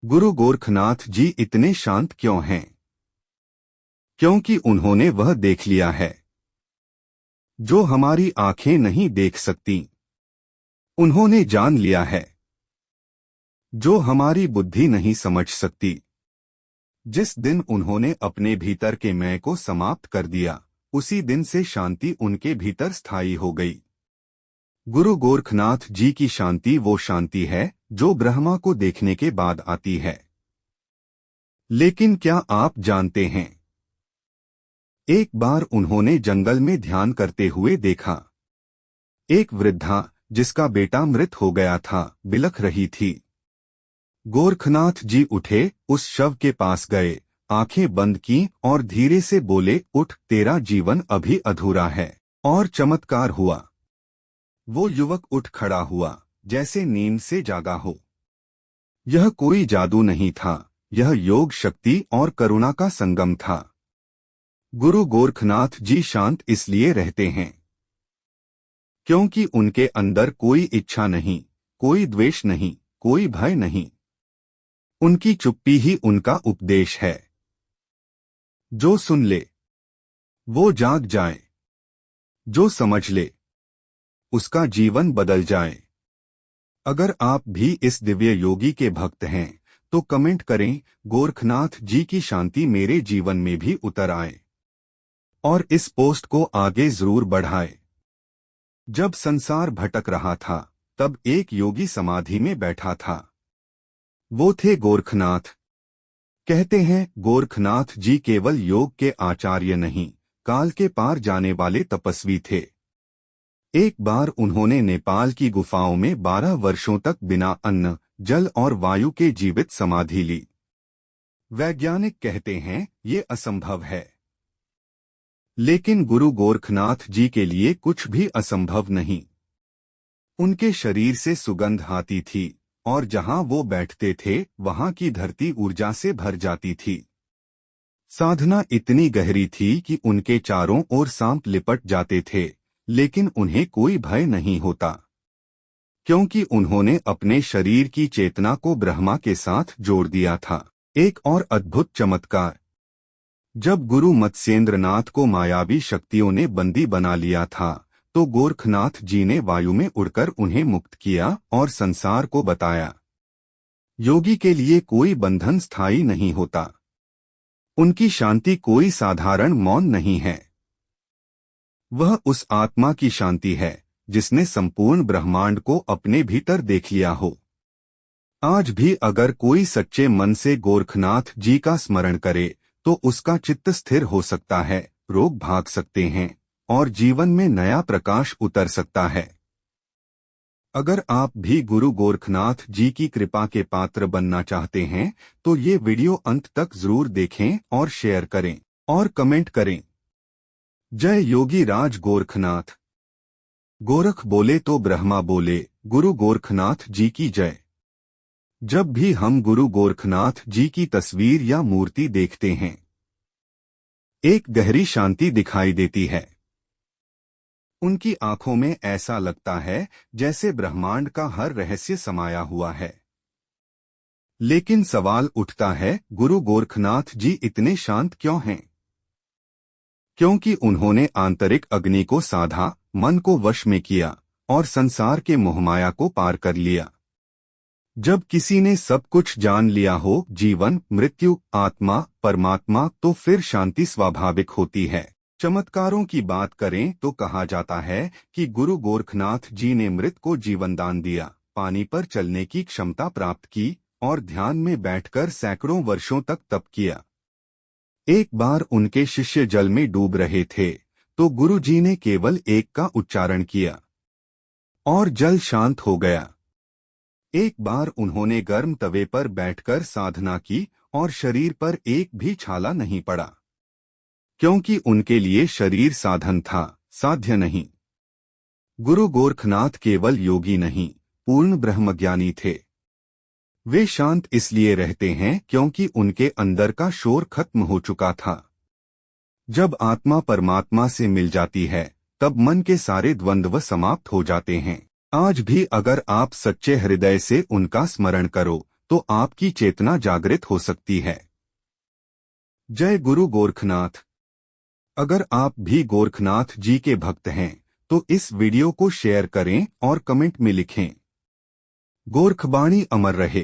गुरु गोरखनाथ जी इतने शांत क्यों हैं? क्योंकि उन्होंने वह देख लिया है जो हमारी आंखें नहीं देख सकती। उन्होंने जान लिया है जो हमारी बुद्धि नहीं समझ सकती। जिस दिन उन्होंने अपने भीतर के मैं को समाप्त कर दिया, उसी दिन से शांति उनके भीतर स्थायी हो गई। गुरु गोरखनाथ जी की शांति वो शांति है जो ब्रह्मा को देखने के बाद आती है। लेकिन क्या आप जानते हैं, एक बार उन्होंने जंगल में ध्यान करते हुए देखा। एक वृद्धा जिसका बेटा मृत हो गया था, बिलख रही थी। गोरखनाथ जी उठे, उस शव के पास गए, आंखें बंद की और धीरे से बोले, उठ, तेरा जीवन अभी अधूरा है। और चमत्कार हुआ। वो युवक उठ खड़ा हुआ, जैसे नींद से जागा हो। यह कोई जादू नहीं था, यह योग शक्ति और करुणा का संगम था। गुरु गोरखनाथ जी शांत इसलिए रहते हैं क्योंकि उनके अंदर कोई इच्छा नहीं, कोई द्वेष नहीं, कोई भय नहीं। उनकी चुप्पी ही उनका उपदेश है। जो सुन ले वो जाग जाए, जो समझ ले उसका जीवन बदल जाए। अगर आप भी इस दिव्य योगी के भक्त हैं तो कमेंट करें, गोरखनाथ जी की शांति मेरे जीवन में भी उतर आए। और इस पोस्ट को आगे जरूर बढ़ाएं। जब संसार भटक रहा था, तब एक योगी समाधि में बैठा था। वो थे गोरखनाथ। कहते हैं, गोरखनाथ जी केवल योग के आचार्य नहीं, काल के पार जाने वाले तपस्वी थे। एक बार उन्होंने नेपाल की गुफाओं में 12 वर्षों तक बिना अन्न, जल और वायु के जीवित समाधि ली। वैज्ञानिक कहते हैं ये असंभव है, लेकिन गुरु गोरखनाथ जी के लिए कुछ भी असंभव नहीं। उनके शरीर से सुगंध आती थी और जहां वो बैठते थे वहां की धरती ऊर्जा से भर जाती थी। साधना इतनी गहरी थी कि उनके चारों ओर सांप लिपट जाते थे, लेकिन उन्हें कोई भय नहीं होता, क्योंकि उन्होंने अपने शरीर की चेतना को ब्रह्मा के साथ जोड़ दिया था। एक और अद्भुत चमत्कार, जब गुरु मत्स्येंद्रनाथ को मायावी शक्तियों ने बंदी बना लिया था, तो गोरखनाथ जी ने वायु में उड़कर उन्हें मुक्त किया और संसार को बताया, योगी के लिए कोई बंधन स्थायी नहीं होता। उनकी शांति कोई साधारण मौन नहीं है, वह उस आत्मा की शांति है जिसने संपूर्ण ब्रह्मांड को अपने भीतर देख लिया हो। आज भी अगर कोई सच्चे मन से गोरखनाथ जी का स्मरण करे तो उसका चित्त स्थिर हो सकता है, रोग भाग सकते हैं और जीवन में नया प्रकाश उतर सकता है। अगर आप भी गुरु गोरखनाथ जी की कृपा के पात्र बनना चाहते हैं तो ये वीडियो अंत तक जरूर देखें और शेयर करें और कमेंट करें। जय योगी राज गोरखनाथ। गोरख बोले तो ब्रह्मा बोले, गुरु गोरखनाथ जी की जय। जब भी हम गुरु गोरखनाथ जी की तस्वीर या मूर्ति देखते हैं, एक गहरी शांति दिखाई देती है। उनकी आंखों में ऐसा लगता है जैसे ब्रह्मांड का हर रहस्य समाया हुआ है। लेकिन सवाल उठता है, गुरु गोरखनाथ जी इतने शांत क्यों हैं? क्योंकि उन्होंने आंतरिक अग्नि को साधा, मन को वश में किया और संसार के मोहमाया को पार कर लिया। जब किसी ने सब कुछ जान लिया हो, जीवन, मृत्यु, आत्मा, परमात्मा, तो फिर शांति स्वाभाविक होती है। चमत्कारों की बात करें तो कहा जाता है कि गुरु गोरखनाथ जी ने मृत को जीवन दान दिया, पानी पर चलने की क्षमता प्राप्त की और ध्यान में बैठकर सैकड़ों वर्षों तक तप किया। एक बार उनके शिष्य जल में डूब रहे थे तो गुरु जी ने केवल एक का उच्चारण किया और जल शांत हो गया। एक बार उन्होंने गर्म तवे पर बैठकर साधना की और शरीर पर एक भी छाला नहीं पड़ा, क्योंकि उनके लिए शरीर साधन था, साध्य नहीं। गुरु गोरखनाथ केवल योगी नहीं, पूर्ण ब्रह्मज्ञानी थे। वे शांत इसलिए रहते हैं क्योंकि उनके अंदर का शोर खत्म हो चुका था। जब आत्मा परमात्मा से मिल जाती है, तब मन के सारे द्वंद्व समाप्त हो जाते हैं। आज भी अगर आप सच्चे हृदय से उनका स्मरण करो तो आपकी चेतना जागृत हो सकती है। जय गुरु गोरखनाथ। अगर आप भी गोरखनाथ जी के भक्त हैं तो इस वीडियो को शेयर करें और कमेंट में लिखें, गोरखबाणी अमर रहे।